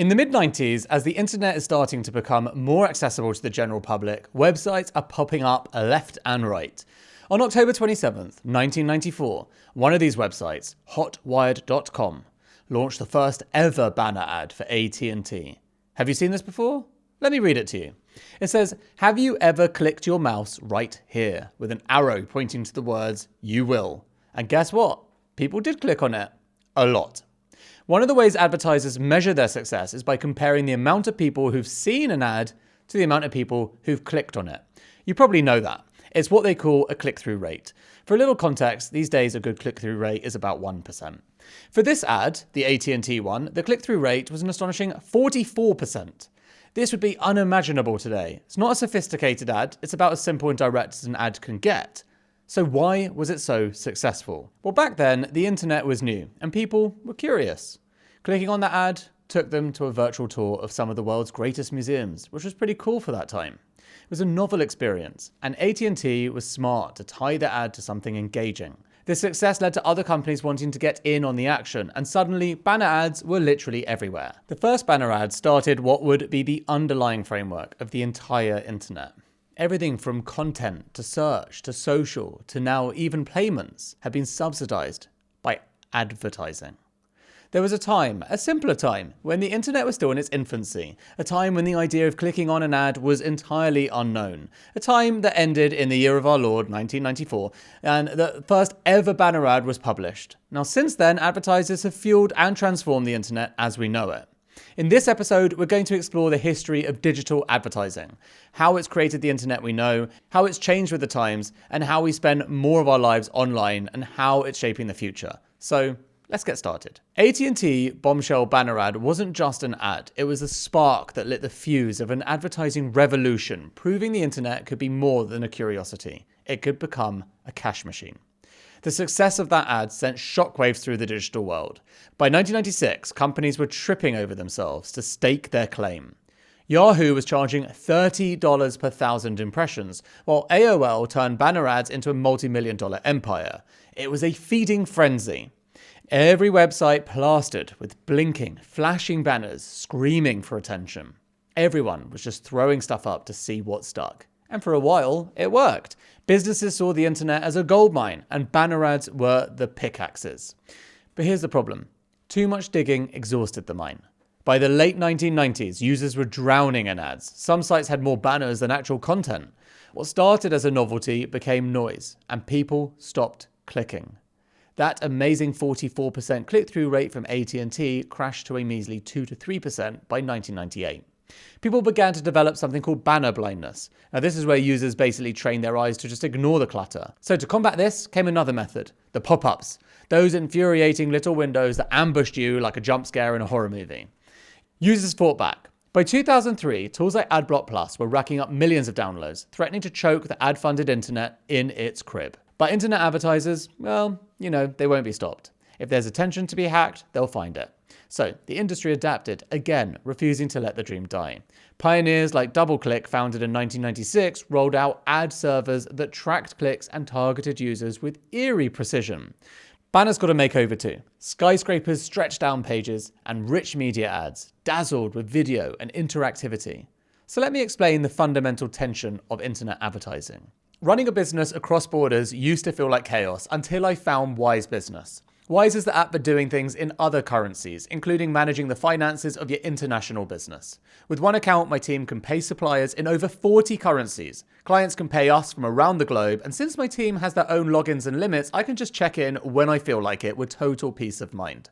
In the mid-90s, as the internet is starting to become more accessible to the general public, websites are popping up left and right. On October 27th, 1994, one of these websites, hotwired.com, launched the first ever banner ad for AT&T. Have you seen this before? Let me read it to you. It says, "Have you ever clicked your mouse right here?" with an arrow pointing to the words, "You will." And guess what? People did click on it. A lot. One of the ways advertisers measure their success is by comparing the amount of people who've seen an ad to the amount of people who've clicked on it. You probably know that. It's what they call a click-through rate. For a little context, these days a good click-through rate is about 1%. For this ad, the AT&T one, the click-through rate was an astonishing 44%. This would be unimaginable today. It's not a sophisticated ad, it's about as simple and direct as an ad can get. So why was it so successful? Well, back then, the internet was new and people were curious. Clicking on that ad took them to a virtual tour of some of the world's greatest museums, which was pretty cool for that time. It was a novel experience, and AT&T was smart to tie the ad to something engaging. This success led to other companies wanting to get in on the action, and suddenly banner ads were literally everywhere. The first banner ad started what would be the underlying framework of the entire internet. Everything from content to search to social to now even payments had been subsidized by advertising. There was a time, a simpler time, when the internet was still in its infancy, a time when the idea of clicking on an ad was entirely unknown, a time that ended in the year of our Lord, 1994, and the first ever banner ad was published. Now, since then, advertisers have fueled and transformed the internet as we know it. In this episode, we're going to explore the history of digital advertising, how it's created the internet we know, how it's changed with the times, and how we spend more of our lives online, and how it's shaping the future. So, let's get started. AT&T bombshell banner ad wasn't just an ad, it was the spark that lit the fuse of an advertising revolution, proving the internet could be more than a curiosity. It could become a cash machine. The success of that ad sent shockwaves through the digital world. By 1996, companies were tripping over themselves to stake their claim. Yahoo was charging $30 per 1,000 impressions, while AOL turned banner ads into a multi-million-dollar empire. It was a feeding frenzy. Every website plastered with blinking, flashing banners, screaming for attention. Everyone was just throwing stuff up to see what stuck. And for a while, it worked. Businesses saw the internet as a goldmine, and banner ads were the pickaxes. But here's the problem. Too much digging exhausted the mine. By the late 1990s, users were drowning in ads. Some sites had more banners than actual content. What started as a novelty became noise, and people stopped clicking. That amazing 44% click-through rate from AT&T crashed to a measly 2 to 3% by 1998. People began to develop something called banner blindness. Now, this is where users basically train their eyes to just ignore the clutter. So to combat this came another method, the pop-ups. Those infuriating little windows that ambushed you like a jump scare in a horror movie. Users fought back. By 2003, tools like AdBlock Plus were racking up millions of downloads, threatening to choke the ad-funded internet in its crib. But internet advertisers, well, they won't be stopped. If there's attention to be hacked, they'll find it. So the industry adapted, again, refusing to let the dream die. Pioneers like DoubleClick, founded in 1996, rolled out ad servers that tracked clicks and targeted users with eerie precision. Banners got a makeover too. Skyscrapers, stretched down pages, and rich media ads, dazzled with video and interactivity. So let me explain the fundamental tension of internet advertising. Running a business across borders used to feel like chaos until I found Wise Business. Wise is the app for doing things in other currencies, including managing the finances of your international business. With one account, my team can pay suppliers in over 40 currencies. Clients can pay us from around the globe, and since my team has their own logins and limits, I can just check in when I feel like it with total peace of mind.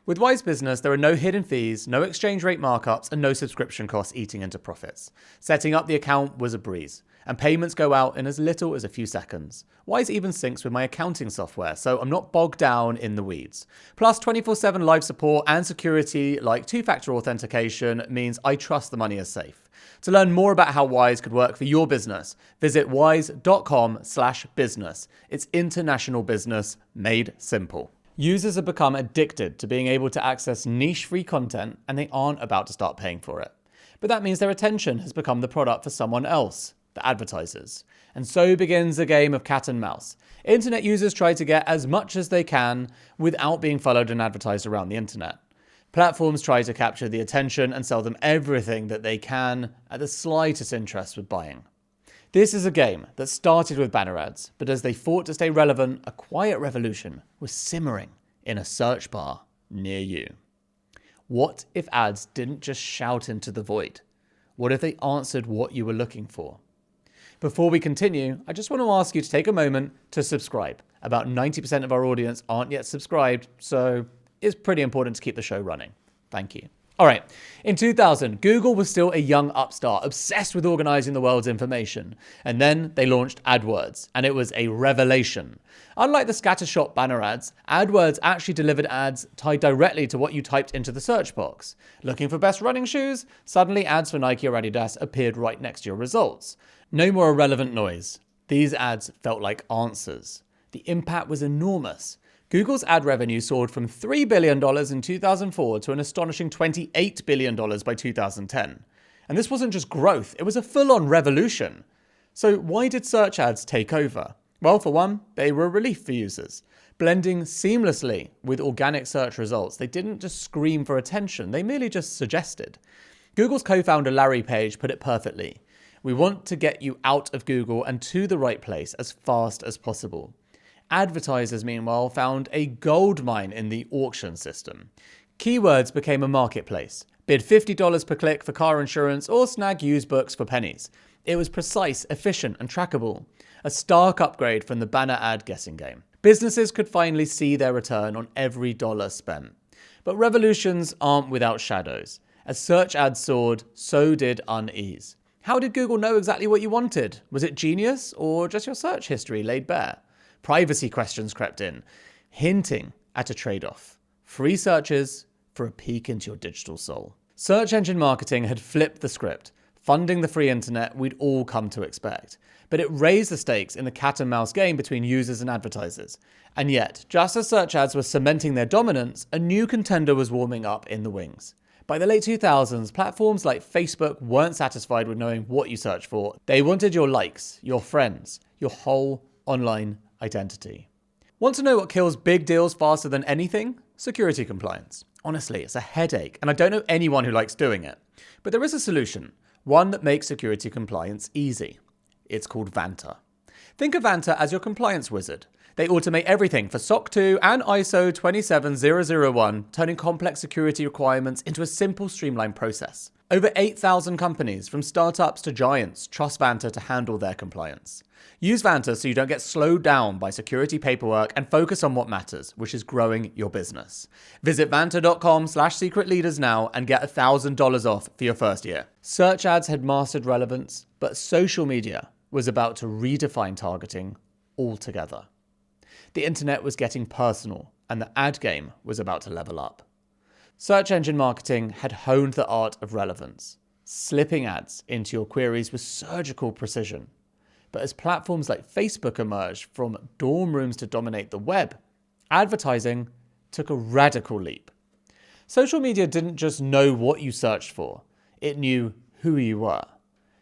With Wise Business, there are no hidden fees, no exchange rate markups, and no subscription costs eating into profits. Setting up the account was a breeze, and payments go out in as little as a few seconds. Wise even syncs with my accounting software, so I'm not bogged down in the weeds. Plus, 24/7 live support and security like two-factor authentication means I trust the money is safe. To learn more about how Wise could work for your business, visit wise.com/business. It's international business made simple. Users have become addicted to being able to access niche free content, and they aren't about to start paying for it. But that means their attention has become the product for someone else, the advertisers. And so begins a game of cat and mouse. Internet users try to get as much as they can without being followed and advertised around the internet. Platforms try to capture the attention and sell them everything that they can at the slightest interest with buying. This is a game that started with banner ads, but as they fought to stay relevant, a quiet revolution was simmering in a search bar near you. What if ads didn't just shout into the void? What if they answered what you were looking for? Before we continue, I just want to ask you to take a moment to subscribe. About 90% of our audience aren't yet subscribed, so it's pretty important to keep the show running. Thank you. All right, in 2000, Google was still a young upstart, obsessed with organizing the world's information. And then they launched AdWords, and it was a revelation. Unlike the scattershot banner ads, AdWords actually delivered ads tied directly to what you typed into the search box. Looking for best running shoes? Suddenly ads for Nike or Adidas appeared right next to your results. No more irrelevant noise. These ads felt like answers. The impact was enormous. Google's ad revenue soared from $3 billion in 2004 to an astonishing $28 billion by 2010. And this wasn't just growth, it was a full-on revolution. So why did search ads take over? Well, for one, they were a relief for users. Blending seamlessly with organic search results, they didn't just scream for attention, they merely just suggested. Google's co-founder Larry Page put it perfectly. We want to get you out of Google and to the right place as fast as possible. Advertisers, meanwhile, found a gold mine in the auction system. Keywords became a marketplace. Bid $50 per click for car insurance or snag used books for pennies. It was precise, efficient, and trackable. A stark upgrade from the banner ad guessing game. Businesses could finally see their return on every dollar spent. But revolutions aren't without shadows. As search ads soared, so did unease. How did Google know exactly what you wanted? Was it genius or just your search history laid bare? Privacy questions crept in, hinting at a trade-off. Free searches for a peek into your digital soul. Search engine marketing had flipped the script, funding the free internet we'd all come to expect. But it raised the stakes in the cat and mouse game between users and advertisers. And yet, just as search ads were cementing their dominance, a new contender was warming up in the wings. By the late 2000s, platforms like Facebook weren't satisfied with knowing what you searched for. They wanted your likes, your friends, your whole online identity. Want to know what kills big deals faster than anything? Security compliance. Honestly, it's a headache, and I don't know anyone who likes doing it. But there is a solution, one that makes security compliance easy. It's called Vanta. Think of Vanta as your compliance wizard. They automate everything for SOC 2 and ISO 27001, turning complex security requirements into a simple, streamlined process. Over 8,000 companies, from startups to giants, trust Vanta to handle their compliance. Use Vanta so you don't get slowed down by security paperwork and focus on what matters, which is growing your business. Visit vanta.com/secretleaders now and get $1,000 off for your first year. Search ads had mastered relevance, but social media was about to redefine targeting altogether. The internet was getting personal, and the ad game was about to level up. Search engine marketing had honed the art of relevance, slipping ads into your queries with surgical precision. But as platforms like Facebook emerged from dorm rooms to dominate the web, advertising took a radical leap. Social media didn't just know what you searched for, it knew who you were.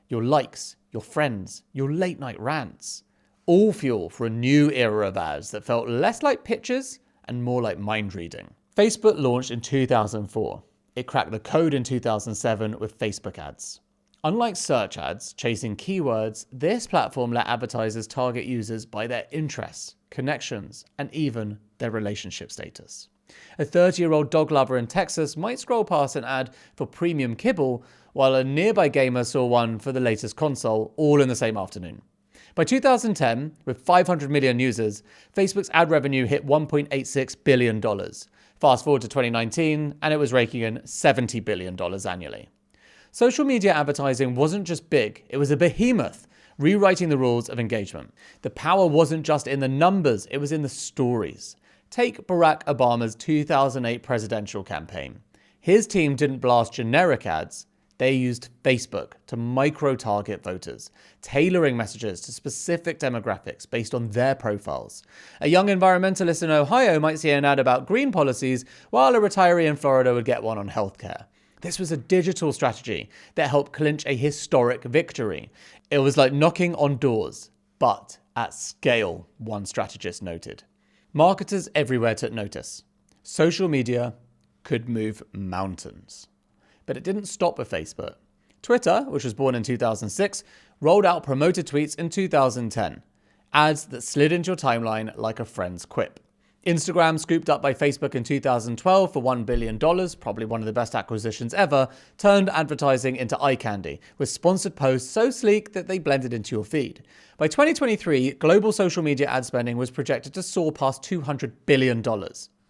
Your likes, your friends, your late night rants. All fuel for a new era of ads that felt less like pictures and more like mind reading. Facebook launched in 2004. It cracked the code in 2007 with Facebook ads. Unlike search ads chasing keywords, this platform let advertisers target users by their interests, connections, and even their relationship status. A 30-year-old dog lover in Texas might scroll past an ad for premium kibble, while a nearby gamer saw one for the latest console, all in the same afternoon. By 2010, with 500 million users, Facebook's ad revenue hit $1.86 billion. Fast forward to 2019, and it was raking in $70 billion annually. Social media advertising wasn't just big, it was a behemoth, rewriting the rules of engagement. The power wasn't just in the numbers, it was in the stories. Take Barack Obama's 2008 presidential campaign. His team didn't blast generic ads. They used Facebook to micro-target voters, tailoring messages to specific demographics based on their profiles. A young environmentalist in Ohio might see an ad about green policies, while a retiree in Florida would get one on healthcare. This was a digital strategy that helped clinch a historic victory. It was like knocking on doors, but at scale, one strategist noted. Marketers everywhere took notice. Social media could move mountains. But it didn't stop with Facebook. Twitter, which was born in 2006, rolled out promoted tweets in 2010, ads that slid into your timeline like a friend's quip. Instagram, scooped up by Facebook in 2012 for $1 billion, probably one of the best acquisitions ever, turned advertising into eye candy, with sponsored posts so sleek that they blended into your feed. By 2023, global social media ad spending was projected to soar past $200 billion.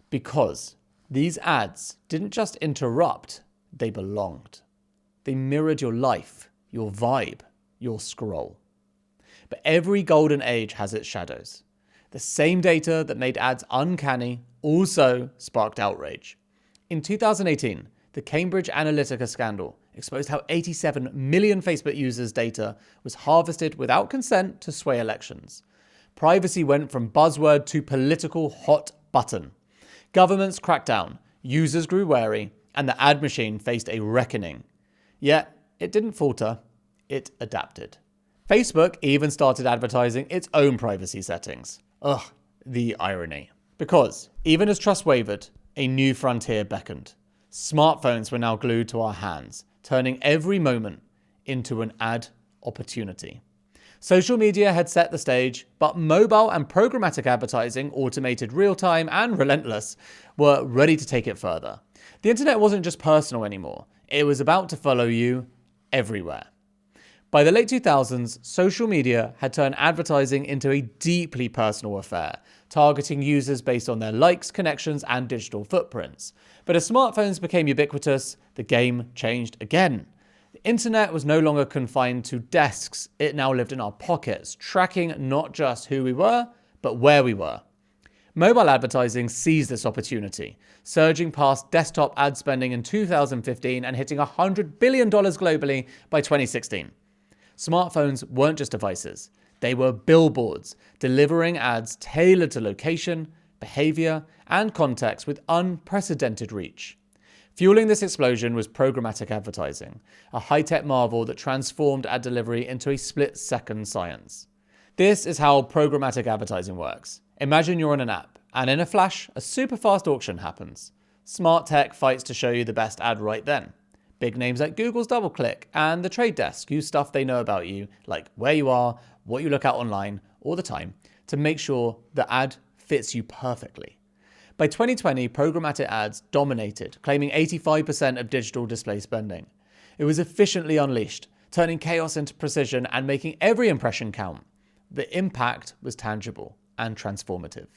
Because these ads didn't just interrupt, they belonged. They mirrored your life, your vibe, your scroll. But every golden age has its shadows. The same data that made ads uncanny also sparked outrage. In 2018, the Cambridge Analytica scandal exposed how 87 million Facebook users' data was harvested without consent to sway elections. Privacy went from buzzword to political hot button. Governments cracked down, users grew wary, and the ad machine faced a reckoning. Yet, it didn't falter, it adapted. Facebook even started advertising its own privacy settings. Ugh, the irony. Because, even as trust wavered, a new frontier beckoned. Smartphones were now glued to our hands, turning every moment into an ad opportunity. Social media had set the stage, but mobile and programmatic advertising, automated, real-time, and relentless, were ready to take it further. The internet wasn't just personal anymore. It was about to follow you everywhere. By the late 2000s, social media had turned advertising into a deeply personal affair, targeting users based on their likes, connections, and digital footprints. But as smartphones became ubiquitous, the game changed again. The internet was no longer confined to desks. It now lived in our pockets, tracking not just who we were, but where we were. Mobile advertising seized this opportunity, surging past desktop ad spending in 2015 and hitting $100 billion globally by 2016. Smartphones weren't just devices. They were billboards, delivering ads tailored to location, behavior, and context with unprecedented reach. Fueling this explosion was programmatic advertising, a high-tech marvel that transformed ad delivery into a split-second science. This is how programmatic advertising works. Imagine you're on an app, and in a flash, a super-fast auction happens. Smart tech fights to show you the best ad right then. Big names like Google's DoubleClick and the Trade Desk use stuff they know about you, like where you are, what you look at online all the time, to make sure the ad fits you perfectly. By 2020, programmatic ads dominated, claiming 85% of digital display spending. It was efficiently unleashed, turning chaos into precision and making every impression count. The impact was tangible and transformative.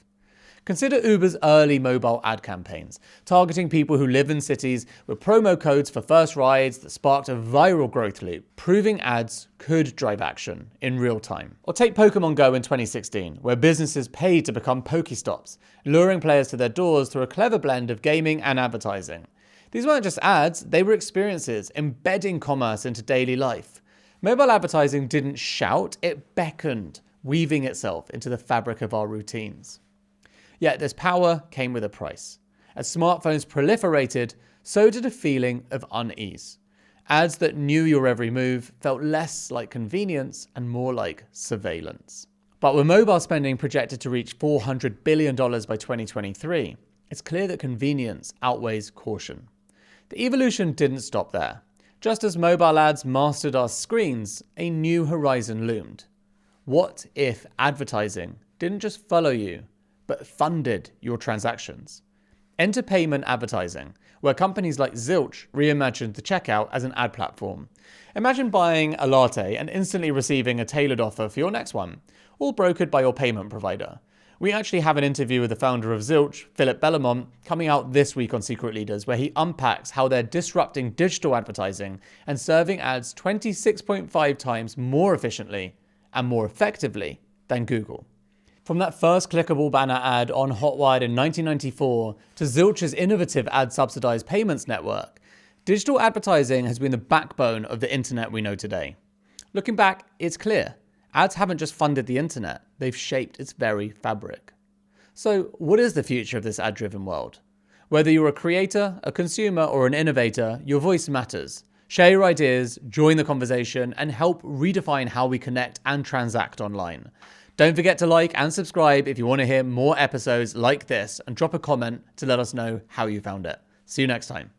Consider Uber's early mobile ad campaigns, targeting people who live in cities with promo codes for first rides that sparked a viral growth loop, proving ads could drive action in real time. Or take Pokemon Go in 2016, where businesses paid to become Pokestops, luring players to their doors through a clever blend of gaming and advertising. These weren't just ads, they were experiences, embedding commerce into daily life. Mobile advertising didn't shout, it beckoned, weaving itself into the fabric of our routines. Yet this power came with a price. As smartphones proliferated, so did a feeling of unease. Ads that knew your every move felt less like convenience and more like surveillance. But with mobile spending projected to reach $400 billion by 2023, it's clear that convenience outweighs caution. The evolution didn't stop there. Just as mobile ads mastered our screens, a new horizon loomed. What if advertising didn't just follow you, but funded your transactions? Enter payment advertising, where companies like Zilch reimagined the checkout as an ad platform. Imagine buying a latte and instantly receiving a tailored offer for your next one, all brokered by your payment provider. We actually have an interview with the founder of Zilch, Philip Belamant, coming out this week on Secret Leaders, where he unpacks how they're disrupting digital advertising and serving ads 26.5 times more efficiently and more effectively than Google. From that first clickable banner ad on Hotwired in 1994 to Zilch's innovative ad-subsidized payments network, digital advertising has been the backbone of the internet we know today. Looking back, it's clear. Ads haven't just funded the internet, they've shaped its very fabric. So, what is the future of this ad-driven world? Whether you're a creator, a consumer, or an innovator, your voice matters. Share your ideas, join the conversation, and help redefine how we connect and transact online. Don't forget to like and subscribe if you want to hear more episodes like this, and drop a comment to let us know how you found it. See you next time.